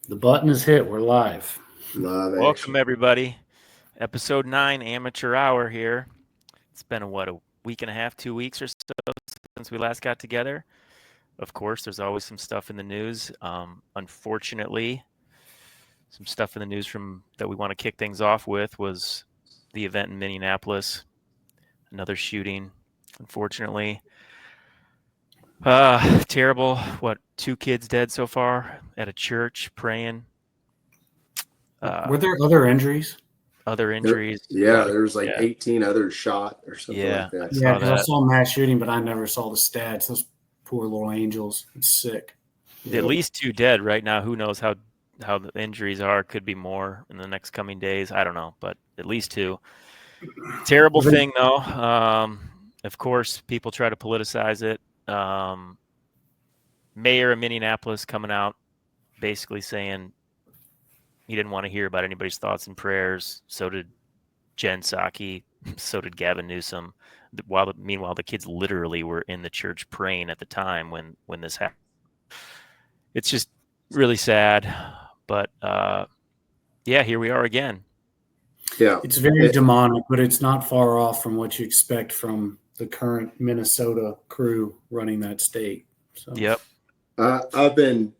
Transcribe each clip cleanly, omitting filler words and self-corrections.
The button is hit. We're live. Live Welcome, action. everybody. Episode 9, Amateur Hour here. It's been, a week and a half, 2 weeks or so since we last got together. Of course, there's always some stuff in the news. Unfortunately, some stuff in the news from that we want to kick things off with was the event in Minneapolis. Another shooting, unfortunately. Terrible. What, 2 kids dead so far at a church praying. Were there other injuries? Other injuries. There's like Yeah. 18 others shot or something Yeah, like that. Yeah, saw because I that. saw mass shooting, but I never saw the stats. Those poor little angels. It's sick. At least 2 dead right now. Who knows how the injuries are? Could be more in the next coming days. I don't know, but at least 2. Terrible thing though. Of course, people try to politicize it. Mayor of Minneapolis coming out, basically saying he didn't want to hear about anybody's thoughts and prayers. So did Jen Psaki. So did Gavin Newsom. Meanwhile, the kids literally were in the church praying at the time when this happened. It's just really sad, but yeah, here we are again. Yeah, It's very demonic, but it's not far off from what you expect from the current Minnesota crew running that state. So. Yep. I've been,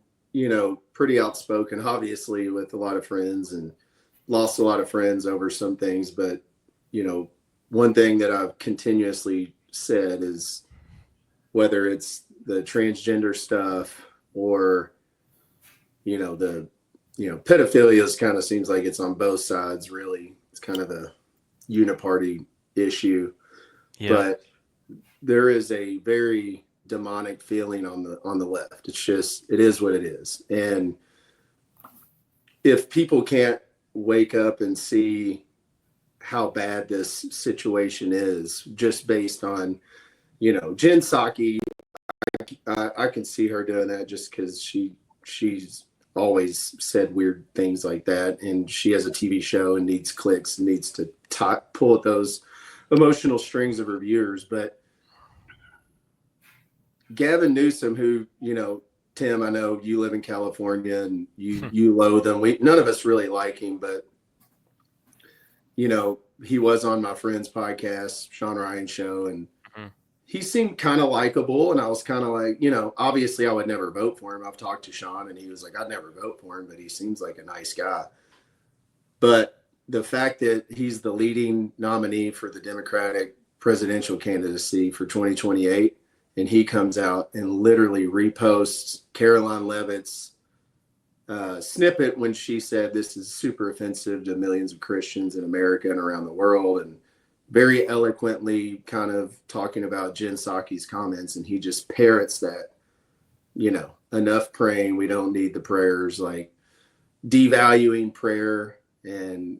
pretty outspoken, obviously, with a lot of friends and lost a lot of friends over some things. But, one thing that I've continuously said is whether it's the transgender stuff or, pedophilia kind of seems like it's on both sides, really. It's kind of a uniparty issue. Yeah. But there is a very demonic feeling on the left. It's just, it is what it is. And if people can't wake up and see how bad this situation is just based on, Jen Psaki, I can see her doing that just because she's always said weird things like that, and she has a TV show and needs clicks and needs to pull at those emotional strings of her viewers. But Gavin Newsom, who, Tim, I know you live in California and you loathe him. None of us really like him, but he was on my friend's podcast, Sean Ryan show, and he seemed kind of likable. And I was kind of like, obviously I would never vote for him. I've talked to Sean and he was like, I'd never vote for him, but he seems like a nice guy. But the fact that he's the leading nominee for the Democratic presidential candidacy for 2028, and he comes out and literally reposts Caroline Leavitt's snippet when she said this is super offensive to millions of Christians in America and around the world, and very eloquently kind of talking about Jen Psaki's comments, and he just parrots that, enough praying, we don't need the prayers, like devaluing prayer. And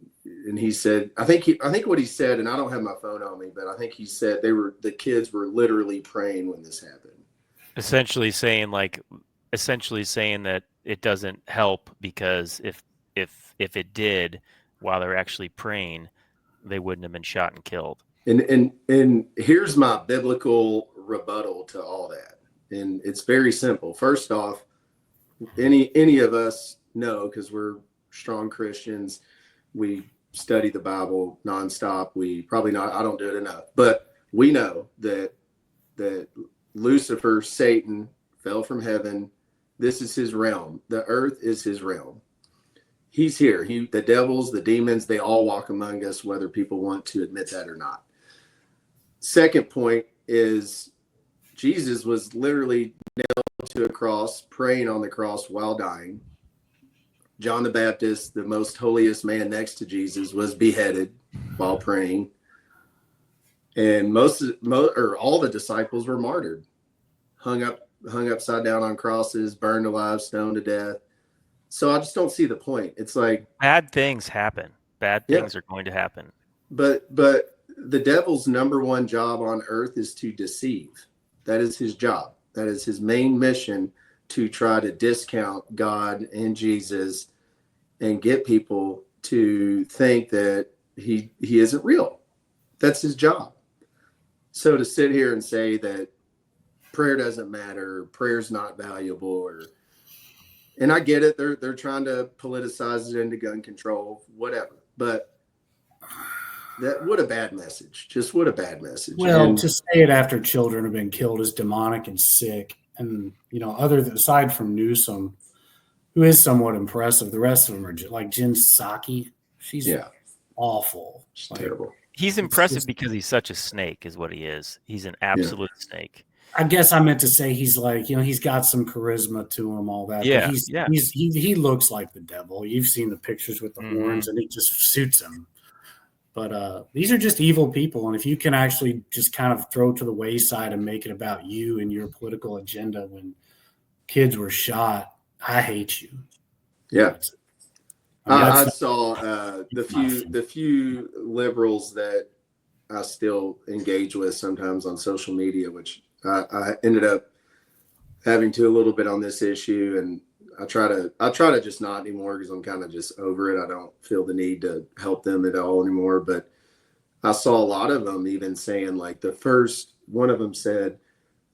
he said, I think what he said, and I don't have my phone on me, but I think he said the kids were literally praying when this happened. Essentially saying that it doesn't help because if it did while they're actually praying, they wouldn't have been shot and killed. And here's my biblical rebuttal to all that. And it's very simple. First off, any of us know, because we're strong Christians, we study the Bible nonstop. I don't do it enough, but we know that Lucifer, Satan, fell from heaven. This is his realm. The earth is his realm. He's here. The devils, the demons, they all walk among us, whether people want to admit that or not. Second point is Jesus was literally nailed to a cross, praying on the cross while dying. John the Baptist, the most holiest man next to Jesus, was beheaded while praying. And all the disciples were martyred, hung upside down on crosses, burned alive, stoned to death. So I just don't see the point. It's like bad things happen. Bad things are going to happen. But the devil's number one job on earth is to deceive. That is his job. That is his main mission, to try to discount God and Jesus and get people to think that he isn't real. That's his job. So to sit here and say that prayer doesn't matter, prayer's not valuable, or And I get it. They're trying to politicize it into gun control, whatever. But what a bad message. Just what a bad message. Well, And to say it after children have been killed is demonic and sick. And, aside from Newsom, who is somewhat impressive, the rest of them are like Jen Psaki. She's awful. It's terrible. He's impressive because he's such a snake, is what he is. He's an absolute snake. I guess I meant to say he's like, he's got some charisma to him, all that. Yeah, but he looks like the devil. You've seen the pictures with the horns, and it just suits him. But these are just evil people, and if you can actually just kind of throw it to the wayside and make it about you and your political agenda when kids were shot, I hate you. Yeah. I saw the few liberals that I still engage with sometimes on social media, which I ended up having to a little bit on this issue, and I try to just not anymore because I'm kind of just over it. I don't feel the need to help them at all anymore. But I saw a lot of them even saying like one of them said,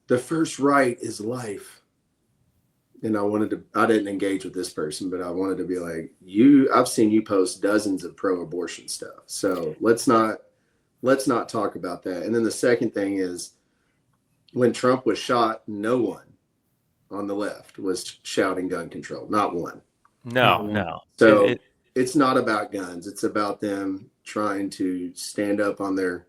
the first right is life. And I didn't engage with this person, but I wanted to be like, I've seen you post dozens of pro-abortion stuff. So let's not talk about that. And then the second thing is, when Trump was shot, no one on the left was shouting gun control. Not one. No. So it's not about guns. It's about them trying to stand up on their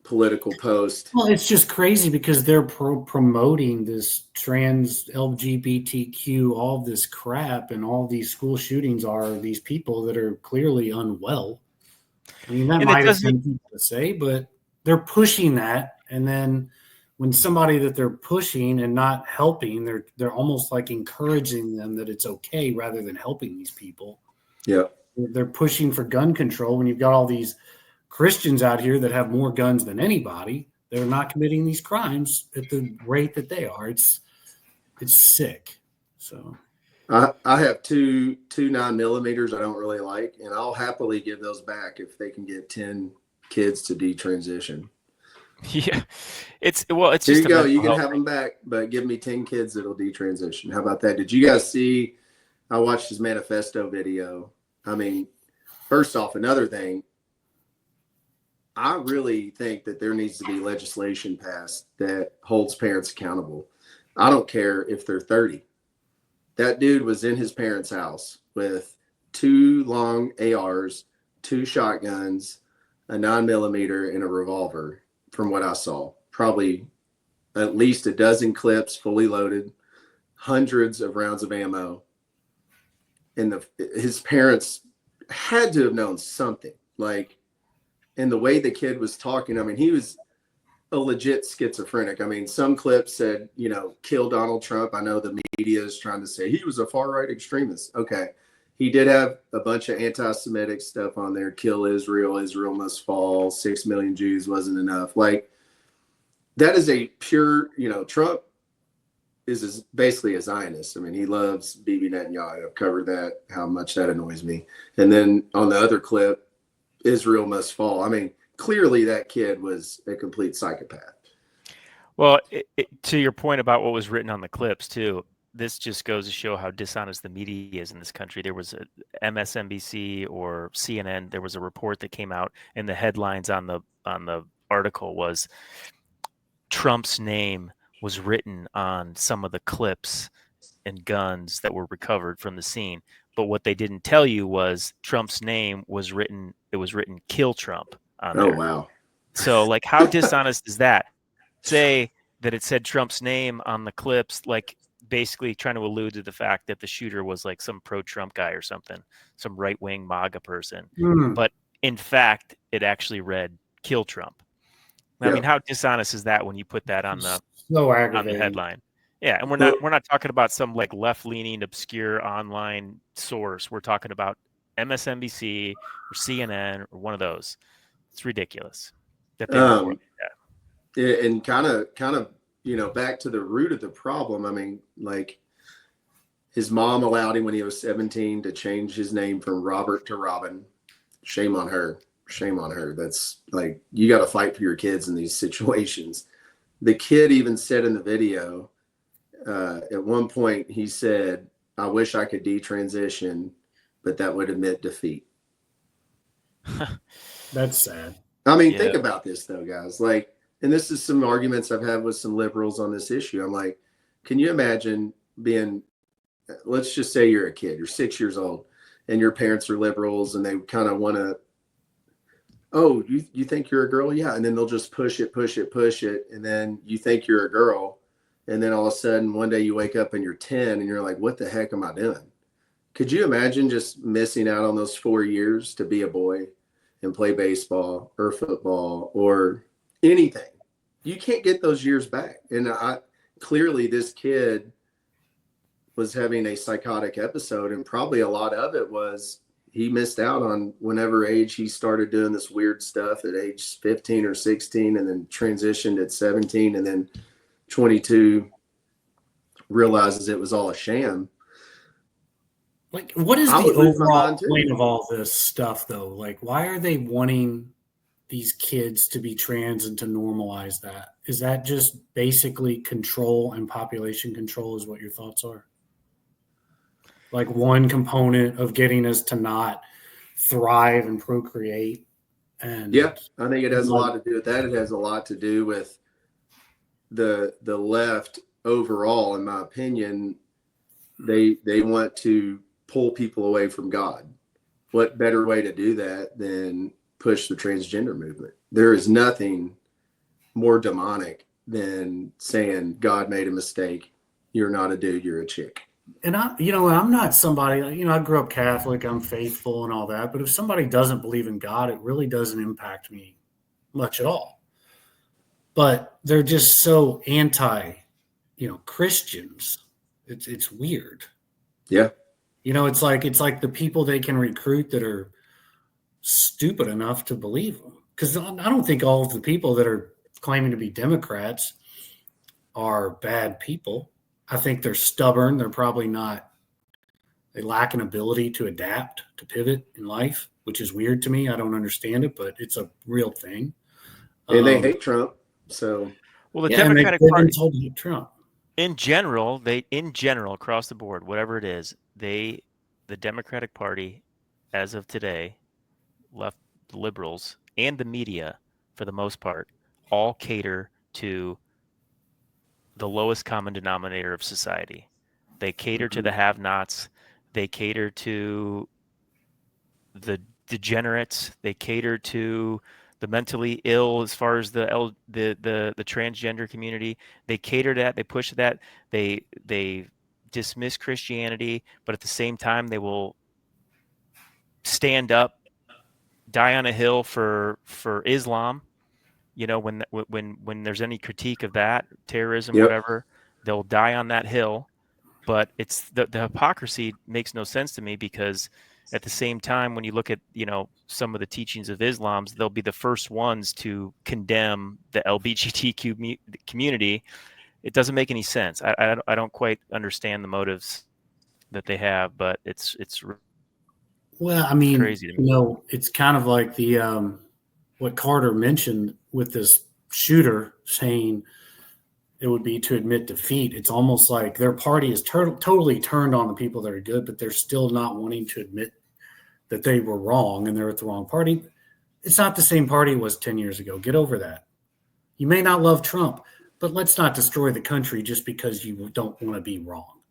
political post. Well, it's just crazy because they're promoting this trans LGBTQ, all this crap, and all these school shootings are these people that are clearly unwell. I mean, that might have been people to say, but they're pushing that, and then when somebody that they're pushing and not helping, they're almost like encouraging them that it's okay rather than helping these people. Yeah, they're pushing for gun control when you've got all these Christians out here that have more guns than anybody. They're not committing these crimes at the rate that they are. It's sick. So I have two 9mm I don't really like, and I'll happily give those back if they can get 10 kids to detransition. Yeah, it's Here just you go. You can have them back, but give me 10 kids that'll detransition. How about that? Did you guys see? I watched his manifesto video. I mean, first off, another thing. I really think that there needs to be legislation passed that holds parents accountable. I don't care if they're 30. That dude was in his parents' house with 2 long ARs, 2 shotguns, a 9mm, and a revolver. From what I saw, probably at least a dozen clips fully loaded, hundreds of rounds of ammo. And his parents had to have known something. Like, in the way the kid was talking, I mean, he was a legit schizophrenic. I mean, some clips said, kill Donald Trump. I know the media is trying to say he was a far-right extremist. Okay. He did have a bunch of anti-Semitic stuff on there. Kill Israel. Israel must fall. 6 million Jews wasn't enough. Like, that is a pure, Trump is basically a Zionist. I mean, he loves Bibi Netanyahu. I've covered that, how much that annoys me. And then on the other clip, Israel must fall. I mean, clearly that kid was a complete psychopath. Well, to your point about what was written on the clips too, this just goes to show how dishonest the media is in this country. There was a MSNBC or CNN. There was a report that came out, and the headlines on the article was Trump's name was written on some of the clips and guns that were recovered from the scene. But what they didn't tell you was Trump's name was written. It was written "Kill Trump" on there. Oh wow! So, like, how dishonest is that? Say that it said Trump's name on the clips, like, basically trying to allude to the fact that the shooter was like some pro-Trump guy or something, some right-wing MAGA person. But in fact, it actually read "Kill Trump." I mean, how dishonest is that when you put that on the headline? Yeah, and we're not talking about some like left-leaning, obscure online source. We're talking about MSNBC or CNN or one of those. It's ridiculous that they report that. And kind of, back to the root of the problem. I mean, like, his mom allowed him when he was 17 to change his name from Robert to Robin. Shame on her. Shame on her. That's like, you got to fight for your kids in these situations. The kid even said in the video, at one point, he said, I wish I could detransition, but that would admit defeat. That's sad. I mean, Yeah. think about this though, guys. Like, and this is some arguments I've had with some liberals on this issue. I'm like, can you imagine being, let's just say you're a kid, you're 6 years old, and your parents are liberals, and they kind of want to, oh, you think you're a girl? Yeah. And then they'll just push it. And then you think you're a girl. And then all of a sudden, one day you wake up and you're 10 and you're like, what the heck am I doing? Could you imagine just missing out on those 4 years to be a boy and play baseball or football or anything? You can't get those years back. And clearly this kid was having a psychotic episode, and probably a lot of it was he missed out on whenever age he started doing this weird stuff at age 15 or 16, and then transitioned at 17, and then 22 realizes it was all a sham. Like, what is I the would lose my overall mind, too. point of all this stuff, though? Like, why are they wanting these kids to be trans and to normalize that? Is that just basically control and population control is what your thoughts are? Like one component of getting us to not thrive and procreate? And Yeah, I think it has a lot to do with that. It has a lot to do with the left overall, in my opinion. They want to pull people away from God. What better way to do that than push the transgender movement? There is nothing more demonic than saying God made a mistake. You're not a dude, you're a chick. And I'm not somebody, I grew up Catholic, I'm faithful and all that. But if somebody doesn't believe in God, it really doesn't impact me much at all. But they're just so anti, Christians. It's weird. Yeah. It's like the people they can recruit that are stupid enough to believe them. Because I don't think all of the people that are claiming to be Democrats are bad people. I think they're stubborn. They're probably not. They lack an ability to adapt, to pivot in life, which is weird to me. I don't understand it, but it's a real thing. And they hate Trump. So, well, the yeah, Democratic and they've Party been told to hate Trump. in general, across the board, whatever it is, the Democratic Party, as of today, left liberals and the media, for the most part, all cater to the lowest common denominator of society. They cater to the have-nots. They cater to the degenerates. They cater to the mentally ill, as far as the transgender community. They cater to that. They push that. They dismiss Christianity, but at the same time, they will stand up, die on a hill for Islam. When there's any critique of that, terrorism, Yep. whatever, they'll die on that hill. But it's the hypocrisy makes no sense to me, because at the same time, when you look at some of the teachings of Islam, they'll be the first ones to condemn the LGBTQ community. It doesn't make any sense. I don't quite understand the motives that they have, but it's well, I mean, crazy to me. it's kind of like the what Carter mentioned with this shooter saying it would be to admit defeat. It's almost like their party is totally turned on the people that are good, but they're still not wanting to admit that they were wrong and they're at the wrong party. It's not the same party it was 10 years ago. Get over that. You may not love Trump, but let's not destroy the country just because you don't want to be wrong.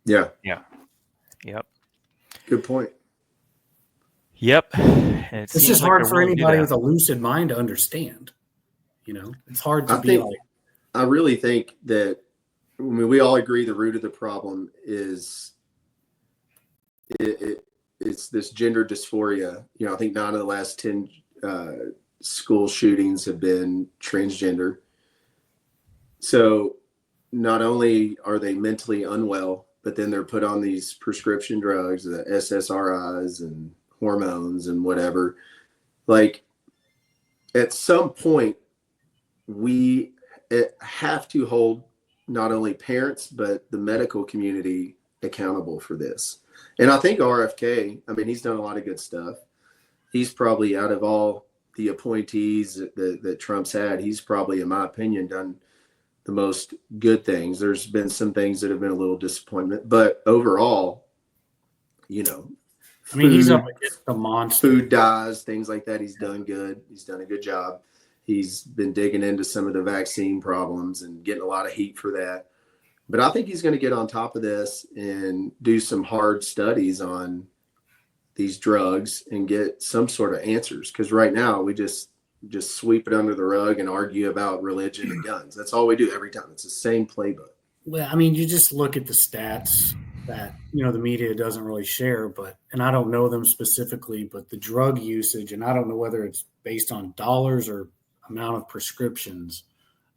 Yeah. Yeah. Yep. Good point. Yep. It's just hard for anybody with a lucid mind to understand. It's hard to be like. I really think that, we all agree the root of the problem is it's this gender dysphoria. I think 9 of the last 10 school shootings have been transgender. So not only are they mentally unwell, but then they're put on these prescription drugs, the SSRIs and hormones and whatever. Like, at some point, we have to hold not only parents, but the medical community accountable for this. And I think RFK, he's done a lot of good stuff. He's probably, out of all the appointees that Trump's had, he's probably, in my opinion, done the most good things. There's been some things that have been a little disappointment, but overall, you know, I mean, he's up against the monster. Food dyes, things like that. He's done good. He's done a good job. He's been digging into some of the vaccine problems and getting a lot of heat for that. But I think he's going to get on top of this and do some hard studies on these drugs and get some sort of answers. Because right now we just sweep it under the rug and argue about religion and guns. That's all we do every time. It's the same playbook. Well, I mean, you just look at the stats that, you know, the media doesn't really share, and I don't know them specifically, but the drug usage, and I don't know whether it's based on dollars or amount of prescriptions,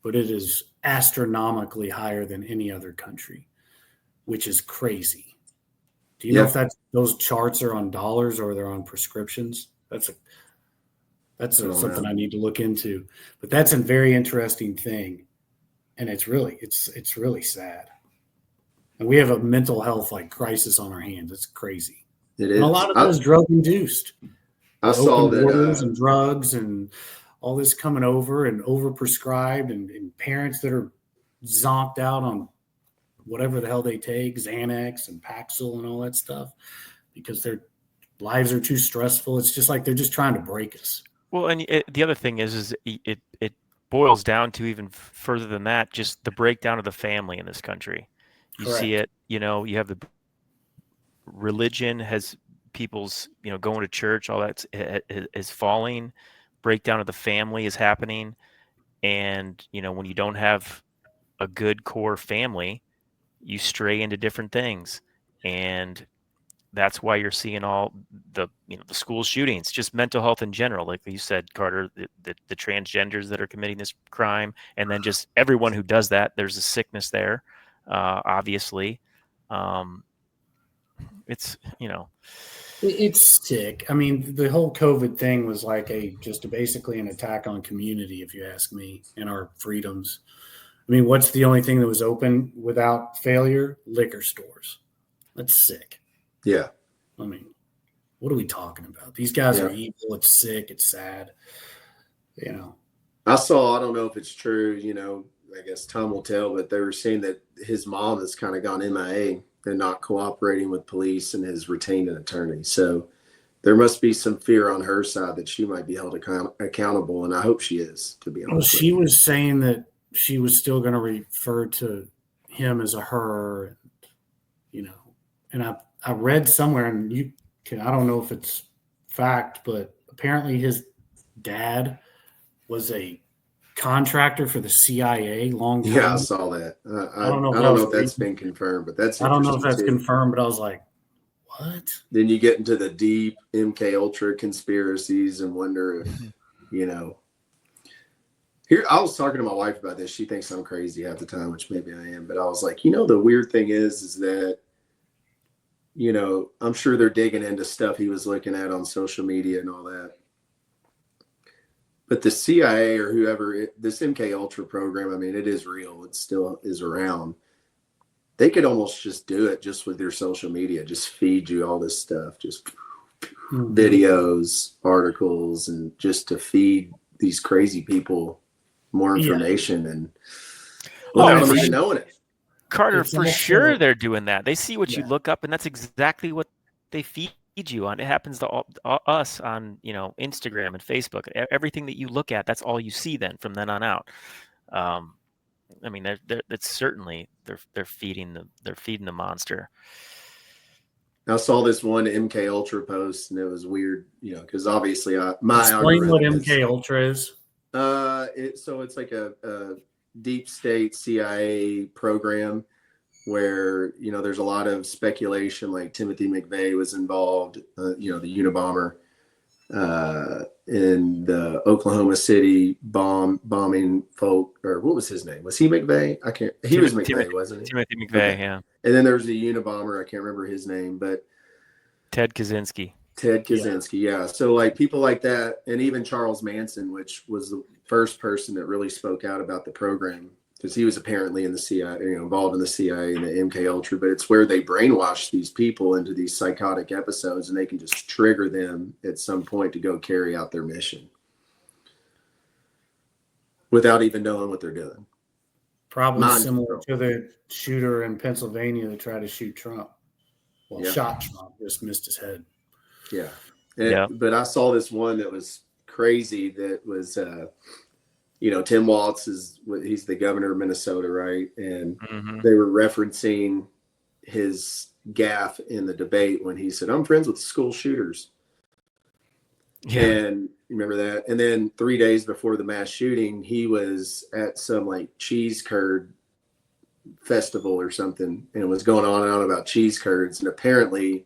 but it is astronomically higher than any other country, which is crazy. Do you know if those charts are on dollars or they're on prescriptions? That's something I need to look into. But that's a very interesting thing, and it's really sad. And we have a mental health crisis on our hands. It's crazy. It is. And a lot of that is drug induced. I saw that borders and drugs and all this coming over and overprescribed and parents that are zonked out on whatever the hell they take, Xanax and Paxil and all that stuff, because their lives are too stressful. It's just like they're just trying to break us. Well, and the other thing is it boils down to even further than that, just the breakdown of the family in this country. You Correct. see it, you know, you have the religion has people's, you know, going to church, all that is falling. Breakdown of the family is happening. And, you know, when you don't have a good core family, you stray into different things. And that's why you're seeing all the, you know, the school shootings, just mental health in general. Like you said, Carter, the transgenders that are committing this crime, and then just everyone who does that, there's a sickness there, obviously. It's, you know, it's sick. I mean, the whole COVID thing was basically an attack on community, if you ask me, and our freedoms. I mean, what's the only thing that was open without failure? Liquor stores. That's sick. Yeah. I mean, what are we talking about? These guys are evil. It's sick. It's sad. You know. I don't know if it's true, you know, I guess time will tell, but they were saying that his mom has kind of gone MIA and not cooperating with police and has retained an attorney. So there must be some fear on her side that she might be held accountable, and I hope she is, to be honest. Well, she was saying that she was still going to refer to him as a her, and, you know, and I read somewhere, and I don't know if it's fact, but apparently his dad was a contractor for the CIA long time. Yeah, I saw that. I don't know if that's been confirmed, but that's I don't know if that's too. confirmed, but I was like, what? Then you get into the deep MK Ultra conspiracies and wonder if, you know. Here, I was talking to my wife about this. She thinks I'm crazy half the time, which maybe I am. But I was like, you know, the weird thing is that, you know, I'm sure they're digging into stuff he was looking at on social media and all that. But the CIA or whoever, this MK Ultra program, I mean, it is real. It still is around. They could almost just do it just with your social media, just feed you all this stuff, just videos, articles, and just to feed these crazy people more information and without them even knowing it. Carter, for sure they're doing that. They see what you look up, and that's exactly what they feed you on. It happens to all us on, you know, Instagram and Facebook. Everything that you look at, that's all you see then from then on out. I mean, that's certainly they're feeding the monster. I saw this one MK Ultra post, and it was weird, you know, because obviously explain what MK Ultra is. So it's like a deep state CIA program where, you know, there's a lot of speculation, like Timothy McVeigh was involved, you know, the Unabomber, in the Oklahoma City bombing folk, or what was his name? Was he McVeigh? He was McVeigh, wasn't he? Timothy McVeigh, okay. Yeah. And then there was the Unabomber, I can't remember his name, but Ted Kaczynski. Yeah. So like people like that, and even Charles Manson, which was the first person that really spoke out about the program, because he was apparently in the CIA, you know, involved in the CIA and the MK Ultra, but it's where they brainwash these people into these psychotic episodes, and they can just trigger them at some point to go carry out their mission without even knowing what they're doing. Probably Mind similar control. to the shooter in Pennsylvania that tried to shoot Trump. Well, Yeah. shot Trump, just missed his head. Yeah. Yeah. But I saw this one that was crazy that was, Tim Walz he's the governor of Minnesota, right? And they were referencing his gaffe in the debate when he said, I'm friends with school shooters. Yeah. And remember that? And then 3 days before the mass shooting, he was at some like cheese curd festival or something and was going on and on about cheese curds. And apparently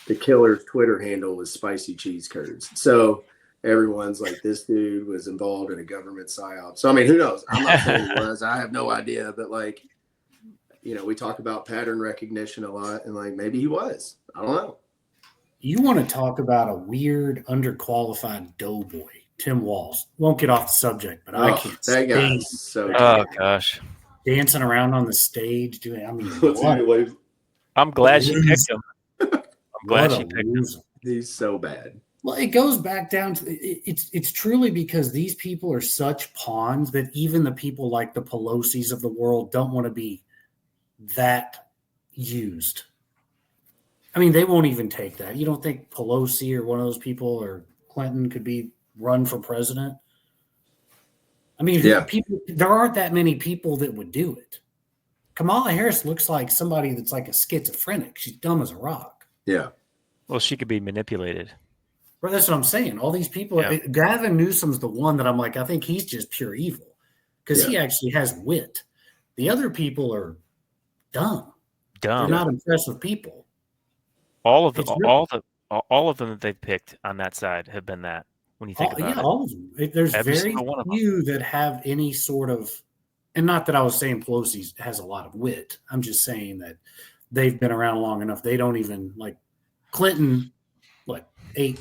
the killer's Twitter handle was spicy cheese curds. So everyone's like, this dude was involved in a government psyop. So, I mean, who knows? I'm not saying he was. I have no idea. But like, we talk about pattern recognition a lot, and like maybe he was. I don't know. You want to talk about a weird, underqualified doughboy, Tim Walz. Won't get off the subject, but I can't that guy stand is so Oh gosh. dancing around on the stage doing. I mean, I'm glad she picked him. I'm glad what she a picked him. loser. He's so bad. Well, it goes back down to it's truly because these people are such pawns that even the people like the Pelosi's of the world don't want to be that used. I mean, they won't even take that. You don't think Pelosi or one of those people or Clinton could be run for president? I mean, there aren't that many people that would do it. Kamala Harris looks like somebody that's like a schizophrenic. She's dumb as a rock. Yeah. Well, she could be manipulated. Well, that's what I'm saying. All these people, Gavin Newsom's the one that I'm like, I think he's just pure evil because he actually has wit. The other people are dumb. They're not impressed with people. All of them that they've picked on that side have been that. When you think about it, all of them. There's very few that have any sort of, and not that I was saying Pelosi has a lot of wit. I'm just saying that they've been around long enough. They don't even like Clinton. What 8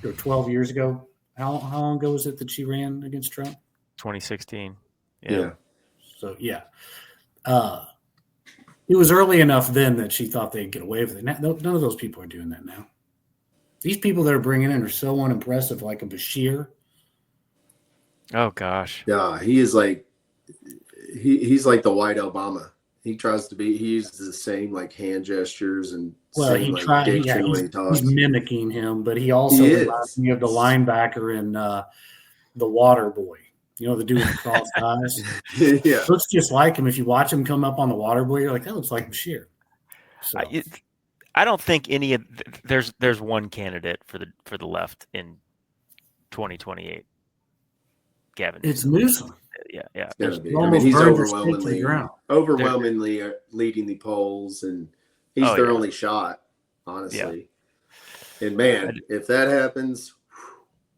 or 12 years ago? How long ago was it that she ran against Trump? 2016. Yeah. So it was early enough then that she thought they'd get away with it. None of those people are doing that now. These people that are bringing in are so unimpressive, like a Bashir. Oh gosh. Yeah, he is like he's like the white Obama. He uses the same like hand gestures and same diction when he talks. He's mimicking him, but he also reminds me of the linebacker in The Water Boy. You know, the dude with the crossed eyes? Yeah. Looks just like him. If you watch him come up on The Water Boy, you're like, that looks like Bashir. So. I don't think any of there's one candidate for the left in 2028. Gavin. It's Newsom. Yeah. It's gonna be. I mean, he's overwhelmingly leading the polls, and he's their only shot, honestly. Yeah. And man, if that happens,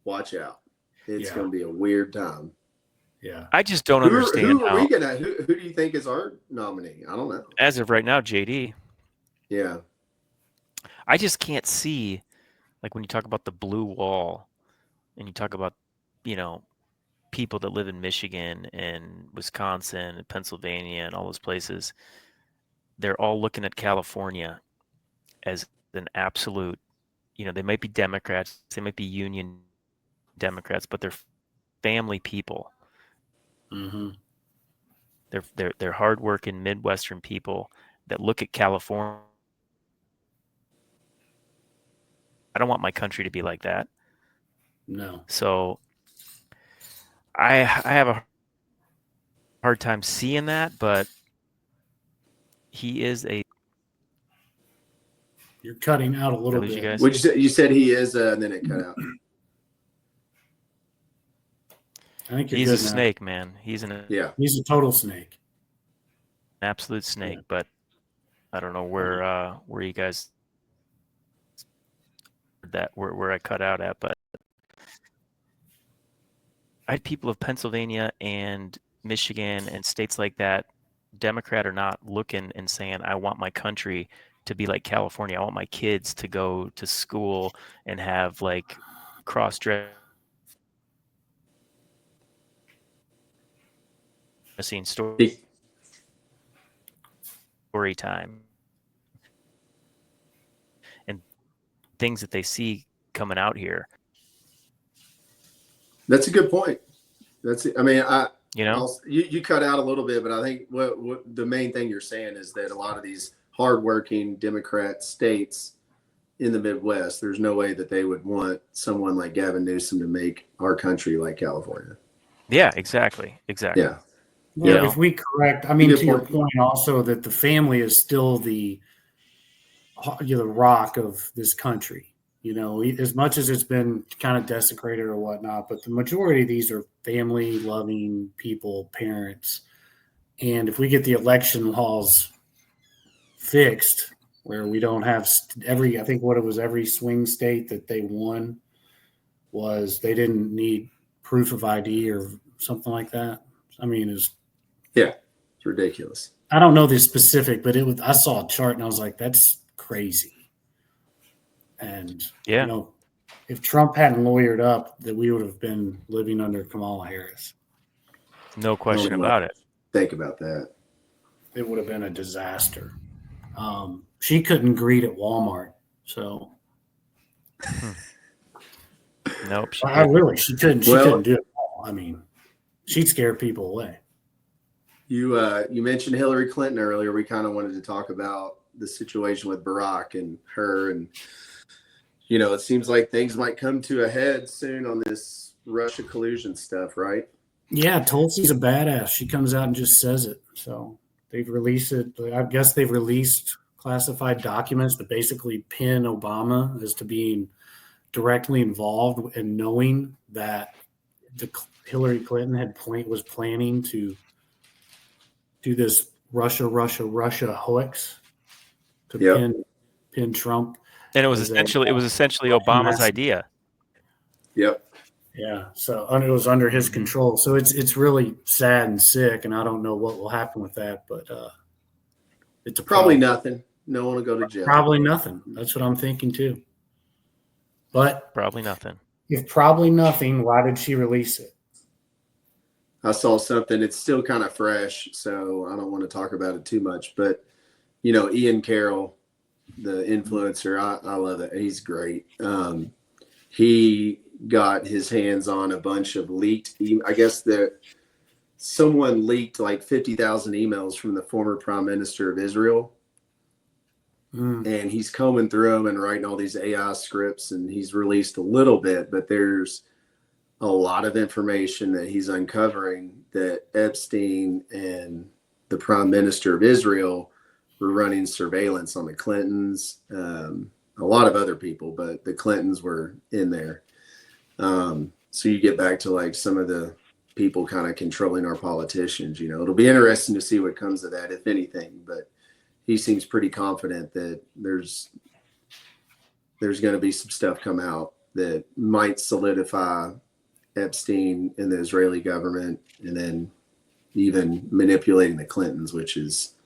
watch out. It's going to be a weird time. Yeah. I just don't understand. Who do you think is our nominee? I don't know. As of right now, JD. Yeah. I just can't see, like when you talk about the blue wall and you talk about, people that live in Michigan and Wisconsin and Pennsylvania and all those places, they're all looking at California as an absolute, they might be Democrats, they might be union Democrats, but they're family people. Mm-hmm. They're hardworking Midwestern people that look at California. I don't want my country to be like that. No. So I have a hard time seeing that, but he is a. You're cutting out a little bit. You guys? You said he is, and then it cut out. I think he's a snake, man. He's a total snake. An absolute snake, but I don't know where you guys where I cut out at, but I had people of Pennsylvania and Michigan and states like that, Democrat or not, looking and saying, I want my country to be like California. I want my kids to go to school and have like cross-dressing story time and things that they see coming out here. That's a good point. I mean, You know, You cut out a little bit, but I think what the main thing you're saying is that a lot of these hardworking Democrat states in the Midwest, there's no way that they would want someone like Gavin Newsom to make our country like California. yeah, exactly. Yeah. Well, Yeah. if we correct, I mean, Good to your point. point also that the family is still the rock of this country. As much as it's been kind of desecrated or whatnot, but the majority of these are family loving people, parents. And if we get the election laws fixed, where we don't have I think what it was, every swing state that they won was they didn't need proof of ID or something like that. I mean, it's ridiculous. I don't know the specific, but I saw a chart and I was like, that's crazy. And Yeah. if Trump hadn't lawyered up, that we would have been living under Kamala Harris. No question about it. Think about that. It would have been a disaster. She couldn't greet at Walmart, so Nope. She couldn't do it all. I mean, she'd scare people away. You mentioned Hillary Clinton earlier. We kind of wanted to talk about the situation with Barack and her, and it seems like things might come to a head soon on this Russia collusion stuff, right? Yeah, Tulsi's a badass. She comes out and just says it. So they've released it. I guess they've released classified documents that basically pin Obama as to being directly involved and knowing that Hillary Clinton was planning to do this Russia hoax to pin Trump. And it was essentially Obama's idea. Yep. Yeah, so it was under his control. So it's really sad and sick, and I don't know what will happen with that, but it's probably nothing. No one will go to jail. Probably nothing. That's what I'm thinking too. But probably nothing. If probably nothing, why did she release it? I saw something. It's still kind of fresh, so I don't want to talk about it too much. But Ian Carroll, the influencer, I love it. He's great. He got his hands on a bunch of leaked. I guess that someone leaked like 50,000 emails from the former Prime Minister of Israel. And he's combing through them and writing all these AI scripts, and he's released a little bit, but there's a lot of information that he's uncovering that Epstein and the Prime Minister of Israel were running surveillance on the Clintons, a lot of other people, but the Clintons were in there. So you get back to like some of the people kind of controlling our politicians. It'll be interesting to see what comes of that, if anything, but he seems pretty confident that there's going to be some stuff come out that might solidify Epstein in the Israeli government, and then even manipulating the Clintons, which is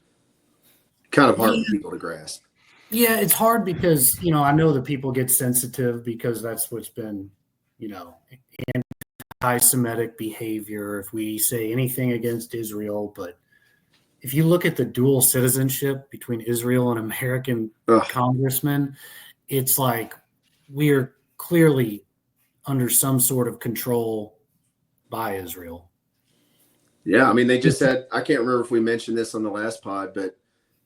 kind of hard for people to grasp. Yeah, it's hard because, I know that people get sensitive because that's what's been, anti-Semitic behavior if we say anything against Israel, but if you look at the dual citizenship between Israel and American congressmen, it's like we're clearly under some sort of control by Israel. Yeah, I mean, they just had, I can't remember if we mentioned this on the last pod, but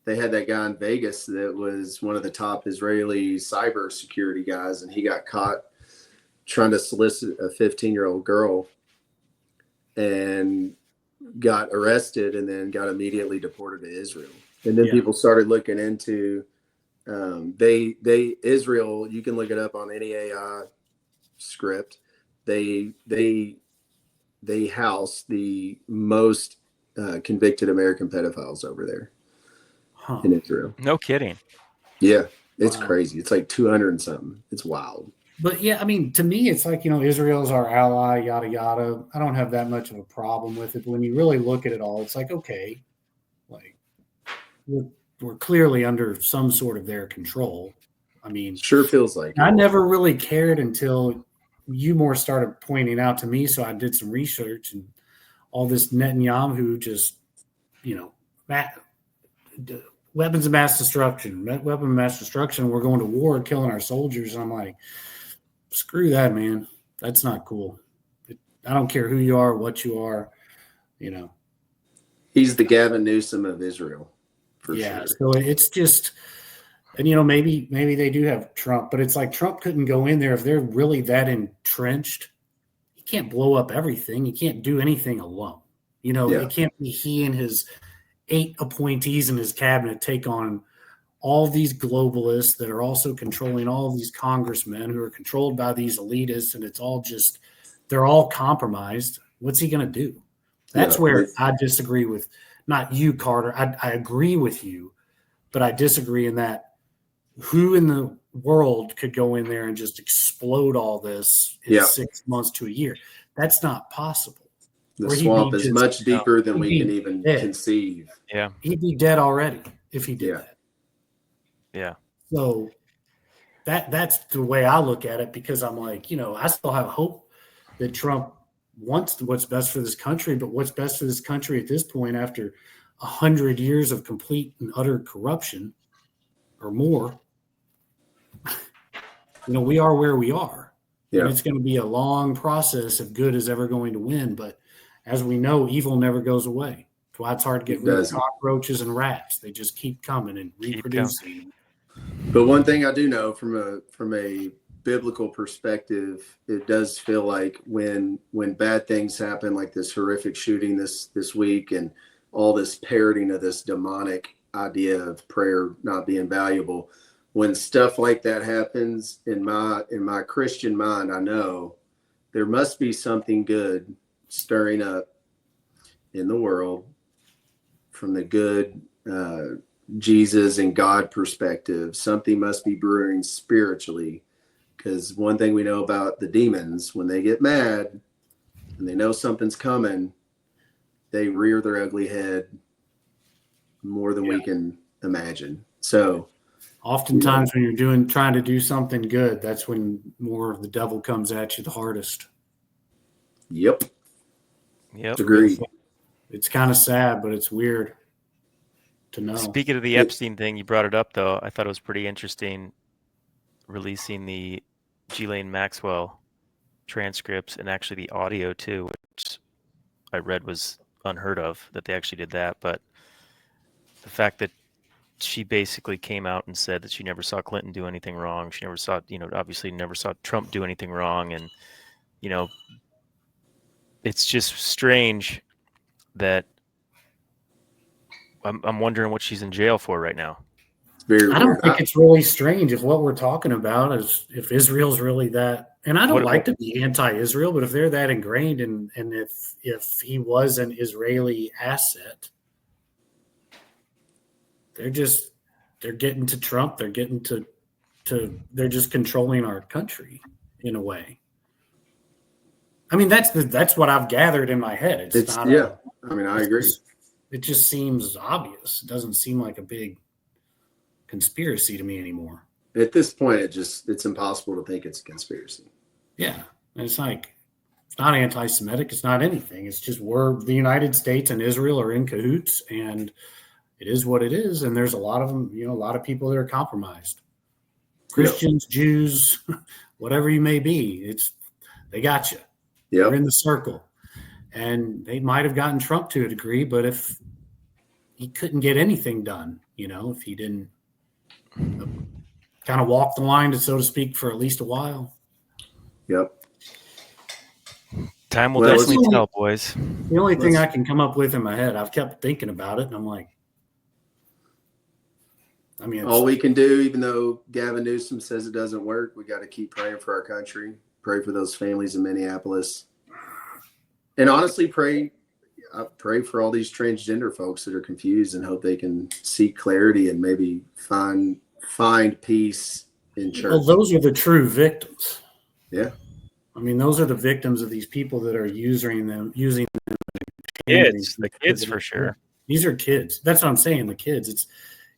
they had that guy in Vegas that was one of the top Israeli cyber security guys, and he got caught trying to solicit a 15-year-old girl and got arrested and then got immediately deported to Israel. And then people started looking into Israel, you can look it up on any AI script. They house the most convicted American pedophiles over there in Israel. No kidding. Yeah, it's crazy. It's like 200 and something. It's wild. But yeah, I mean, to me, it's like, Israel's our ally, yada, yada. I don't have that much of a problem with it. But when you really look at it all, it's like, okay, like we're clearly under some sort of their control. I mean, sure feels like I never really cared until you more started pointing out to me. So I did some research, and all this Netanyahu just, weapons of mass destruction, we're going to war, killing our soldiers. And I'm like, screw that, man. That's not cool. I don't care who you are, what you are. you know. He's the Gavin Newsom of Israel, for Yeah, sure. so it's just, and maybe they do have Trump, but it's like Trump couldn't go in there if they're really that entrenched. He can't blow up everything. He can't do anything alone. It can't be he and his 8 appointees in his cabinet take on all these globalists that are also controlling all of these congressmen who are controlled by these elitists, and it's all just, they're all compromised. What's he going to do? That's where I disagree with, not you, Carter. I agree with you, but I disagree in that who in the world could go in there and just explode all this in 6 months to a year? That's not possible. The swamp is much deeper than we can even conceive. Yeah. He'd be dead already if he did that. Yeah. So that's the way I look at it, because I'm like, I still have hope that Trump wants what's best for this country, but what's best for this country at this point, after 100 years of complete and utter corruption or more, we are where we are. Yeah. And it's going to be a long process if good is ever going to win. But as we know, evil never goes away. That's why it's hard to get rid of cockroaches and rats. They just keep coming and reproducing. But one thing I do know from a biblical perspective, it does feel like when bad things happen, like this horrific shooting this week, and all this parroting of this demonic idea of prayer not being valuable, when stuff like that happens, in my Christian mind, I know there must be something good stirring up in the world from the good Jesus and God perspective. Something must be brewing spiritually, because one thing we know about the demons, when they get mad and they know something's coming, they rear their ugly head more than we can imagine. So oftentimes when you're trying to do something good, that's when more of the devil comes at you the hardest. Yep. Agreed. It's kind of sad, but it's weird to know. Speaking of the Epstein thing, you brought it up, though. I thought it was pretty interesting releasing the Ghislaine Maxwell transcripts and actually the audio too, which I read was unheard of that they actually did that. But the fact that she basically came out and said that she never saw Clinton do anything wrong. She never saw, obviously never saw Trump do anything wrong. And, it's just strange that I'm wondering what she's in jail for right now. I don't think it's really strange if what we're talking about is if Israel's really that, and I don't like to be anti-Israel, but if they're that ingrained and if he was an Israeli asset, they're getting to Trump. They're getting to they're just controlling our country in a way. I mean, that's what I've gathered in my head. I agree. It just seems obvious. It doesn't seem like a big conspiracy to me anymore. At this point, it's impossible to think it's a conspiracy. Yeah. And it's not anti-Semitic. It's not anything. It's just the United States and Israel are in cahoots, and it is what it is. And there's a lot of them, a lot of people that are compromised. Christians, Jews, whatever you may be, they got you. Yeah. They're in the circle. And they might have gotten Trump to a degree, but if he couldn't get anything done, if he didn't kind of walk the line, so to speak, for at least a while. Yep. Time will definitely tell, boys. The only thing I can come up with in my head, I've kept thinking about it, and I'm like, all we can do, even though Gavin Newsom says it doesn't work, we got to keep praying for our country, pray for those families in Minneapolis. And honestly, pray for all these transgender folks that are confused, and hope they can seek clarity and maybe find peace in church. Well, those are the true victims. Yeah. Those are the victims of these people that are using them. Kids, the kids for sure. These are kids. That's what I'm saying. The kids.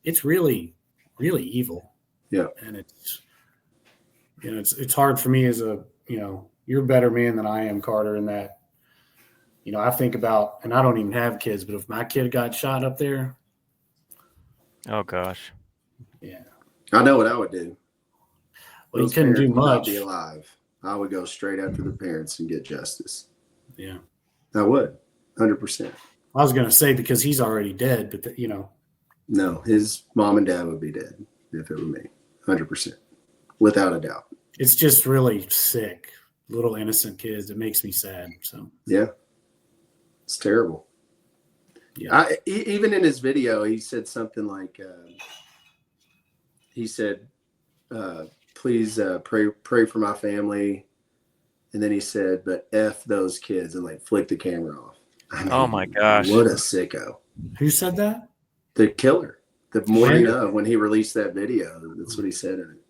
It's really, really evil. Yeah. And it's hard for me as you're a better man than I am, Carter, in that. I think about, and I don't even have kids, but if my kid got shot up there. Oh, gosh. Yeah. I know what I would do. Well, you couldn't do much. Be alive. I would go straight after the parents and get justice. Yeah. I would. 100%. I was going to say because he's already dead, but No, his mom and dad would be dead if it were me. 100%. Without a doubt. it's just really sick. Little innocent kids. It makes me sad. So Yeah. It's terrible. yeah. Even in his video, he said something like, he said, please pray for my family. And then he said, but F those kids, and like flick the camera off. I mean, Oh my gosh. What a sicko. Who said that? The killer. The morning Yeah. of when he released that video. That's what he said in it.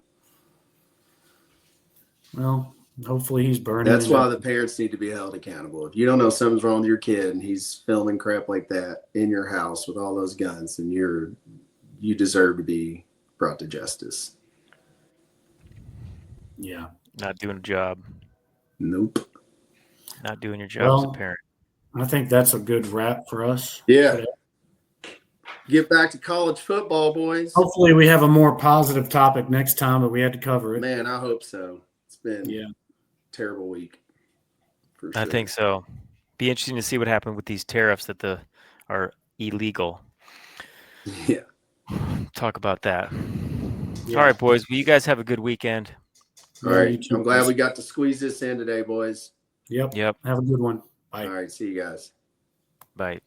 Well, hopefully he's burning. That's why the parents need to be held accountable. If you don't know something's wrong with your kid and he's filming crap like that in your house with all those guns, then you deserve to be brought to justice. Yeah. Not doing a job. Nope. Not doing your job as a Well, parent. I think that's a good wrap for us. Yeah. Get back to college football, boys. Hopefully we have a more positive topic next time, but we had to cover it. Man, I hope so. It's been Yeah. a terrible week. For I sure. think so. Be interesting to see what happened with these tariffs that are illegal. Yeah. Talk about that. Yeah. All right, boys. Well, you guys have a good weekend. All Yeah, right. you too, I'm glad guys. we got to squeeze this in today, boys. Yep. Yep. Have a good one. Bye. All right. See you guys. Bye.